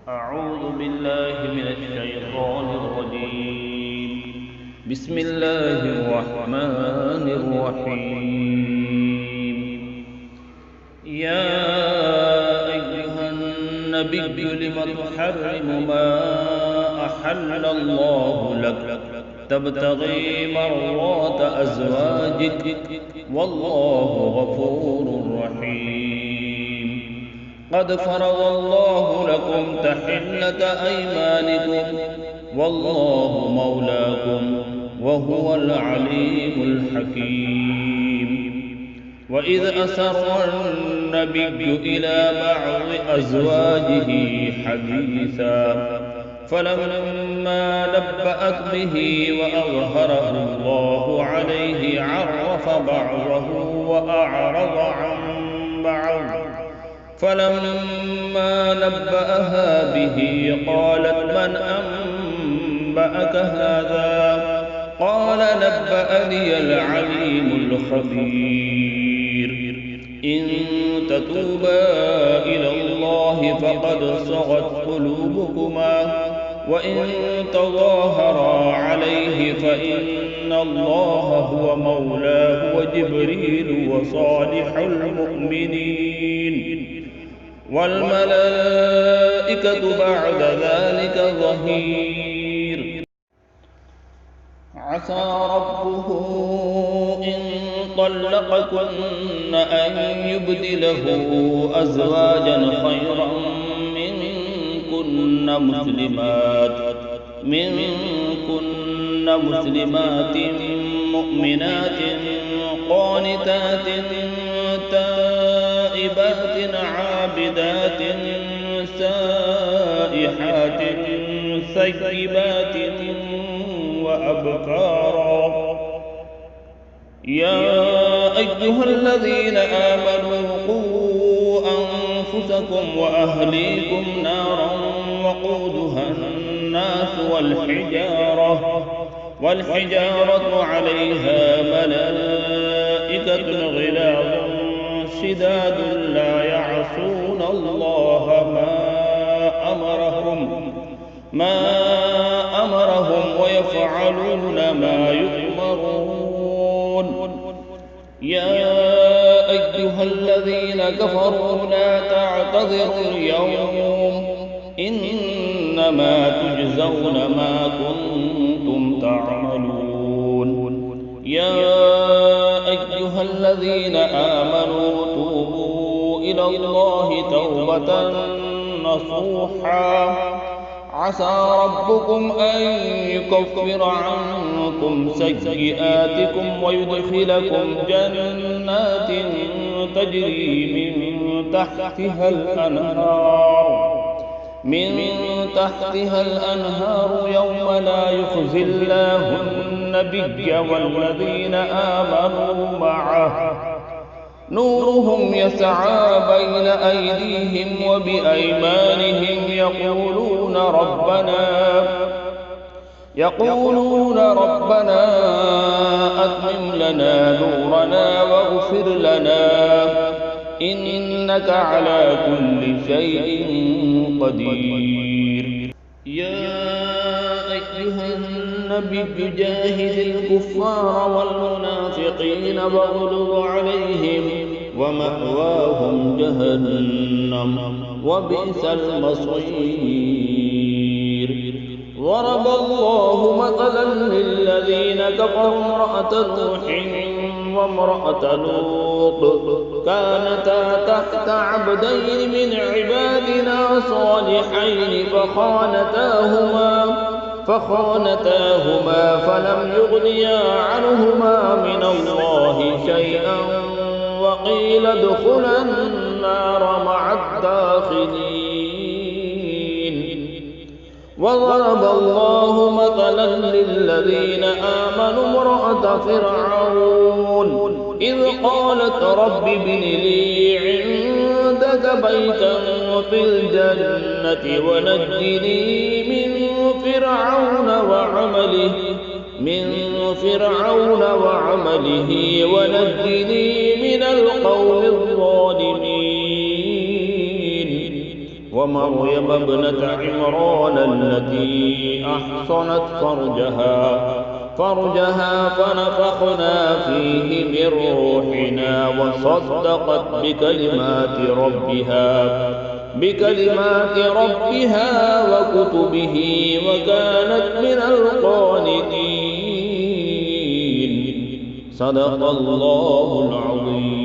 أعوذ بالله من الشيطان الرجيم. بسم الله الرحمن الرحيم. يا أيها النبي لم تحرم ما أحل الله لك تبتغي مرضات أزواجك والله غفور رحيم. قد فرض الله لكم تحلة أيمانكم والله مولاكم وهو العليم الحكيم. وإذ أسر النبي إلى بعض أزواجه حديثا فلما نبأت به وأظهره الله عليه عرف بعضه وأعرض عن بعض فلما نبأها به قالت من أنبأك هذا قال نبأني العليم الخبير. إن تتوبا إلى الله فقد صغت قلوبكما وإن تظاهرا عليه فإن الله هو مولاه وجبريل وصالح المؤمنين والملائكة بعد ذلك ظهير. عسى ربه إن طلقكن أن يبدله أزواجا خيرا منكن مسلمات مؤمنات قانتات تائبات عابدات سائحات ثيبات وأبكارا. يا أيها الذين آمنوا قوا أنفسكم وأهليكم نارا وقودها الناس والحجارة عليها ملائكة غلاظ شداد لا يعصون الله ما أمرهم ويفعلون ما يؤمرون. يا أيها الذين كفروا لا تعتذروا اليوم إنما تجزون ما كنتم تعملون. يا أيها الذين آمنوا توبوا إلى الله توبة نصوحا عسى ربكم أن يكفر عنكم سيئاتكم ويدخلكم جنات تجري من تحتها الأنهار يوم لا يخزي الله النبي والذين آمنوا معه نورهم يسعى بين أيديهم وبأيمانهم يقولون ربنا أتمم لنا نورنا واغفر لنا إنك على كل شيء قدير. يا أيها النبي جاهد الكفار والمنافقين واغلظ عليهم ومأواهم جهنم وبئس المصير. ضرب الله مثلا للذين كفروا امرأة نوح وامرأة لوط كانتا تحت عبدين من عبادنا صالحين فخانتاهما فلم يغنيا عنهما من الله شيئا وقيل ادخلا النار مع الداخلين. وضرب الله مثلا للذين آمنوا امرأة فرعون إذ قالت رب ابن لي عندك بيتا في الجنة ونجني من فرعون وعمله ونجني من القوم الظالمين. ومريم ابنة عمران التي أحصنت فرجها فنفخنا فيه من روحنا وصدقت بكلمات ربها وكتبه وكانت من القانتين. صدق الله العظيم.